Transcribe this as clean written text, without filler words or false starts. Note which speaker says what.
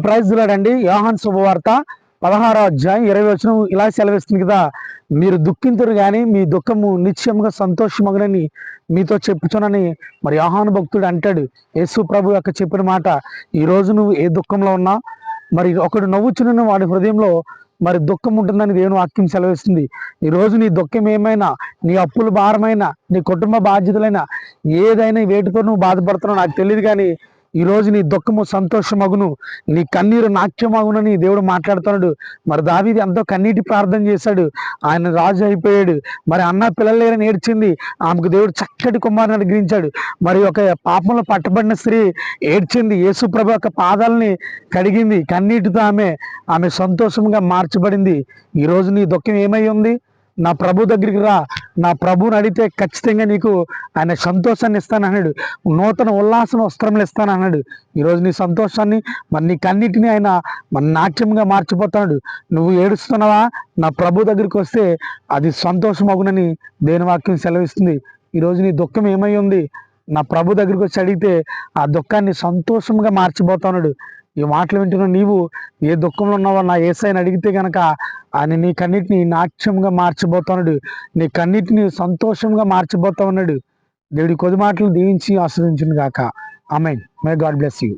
Speaker 1: Praise లాడండి. యోహాను శుభవార్త 16వ అధ్యాయం 20వ వచనం ఇలా సెలవిస్తుంది కదా, మీరు దుఃఖింతురు కానీ మీ దుఃఖము నిత్యముగా సంతోషమగునని మీతో చెప్పుచునని మరి యోహాను భక్తుడు అంటాడు. యేసు ప్రభు యొక్క చెప్పిన మాట. ఈరోజు నువ్వు ఏ దుఃఖంలో ఉన్నా, మరి ఒకడు నవ్వుచున్న వాడి హృదయంలో మరి దుఃఖం ఉంటుందని దేవుని వాక్యం సెలవిస్తుంది. ఈరోజు నీ దుఃఖం ఏమైనా, నీ అప్పుల భారమైనా, నీ కుటుంబ బాధ్యతలైనా, ఏదైనా వేటితో నువ్వు బాధపడుతున్నావు నాకు తెలియదు, కానీ ఈరోజు నీ దుఃఖము సంతోషమగును, నీ కన్నీరు నాట్యమగునని దేవుడు మాట్లాడుతున్నాడు. మరి దావీదు ఎంతో కన్నీటి ప్రార్థన చేశాడు. ఆయన రాజు అయిపోయాడు. మరి అన్న పిల్లలు లేరని ఏడ్చింది. ఆమెకు దేవుడు చక్కటి కుమారుని అనుగ్రహించాడు. మరి ఒక పాపంలో పట్టబడిన స్త్రీ ఏడ్చింది. యేసు ప్రభు యొక్క పాదాలని కడిగింది. కన్నీటితో ఆమె సంతోషంగా మార్చబడింది. ఈరోజు నీ దుఃఖం ఏమై ఉంది? నా ప్రభు దగ్గరికి రా, నా ప్రభువుని అడిగితే ఖచ్చితంగా నీకు ఆయన సంతోషాన్ని ఇస్తానన్నాడు. నూతన ఉల్లాసం వస్త్రములు ఇస్తానన్నాడు. ఈరోజు నీ సంతోషాన్ని, మరి నీ కన్నిటిని ఆయన మన నాట్యంగా మార్చిపోతాడు. నువ్వు ఏడుస్తున్నావా? నా ప్రభు దగ్గరికి వస్తే అది సంతోషమగునని దేని వాక్యం సెలవిస్తుంది. ఈరోజు నీ దుఃఖం ఏమై ఉంది? నా ప్రభు దగ్గరికి వచ్చి అడిగితే ఆ దుఃఖాన్ని సంతోషంగా మార్చిపోతున్నాడు. ఈ మాటలు వింటున్న నీవు ఏ దుఃఖంలో ఉన్నావో నా యేసయ్యని అడిగితే కనుక ఆయన నీ కన్నిటిని నాట్యంగా మార్చిపోతున్నాడు. నీ కన్నిటిని సంతోషంగా మార్చిపోతా ఉన్నాడు. దేవుడి కొద్ది మాటలు దీవించి ఆస్వాదించును గాక. Amen. May God bless you.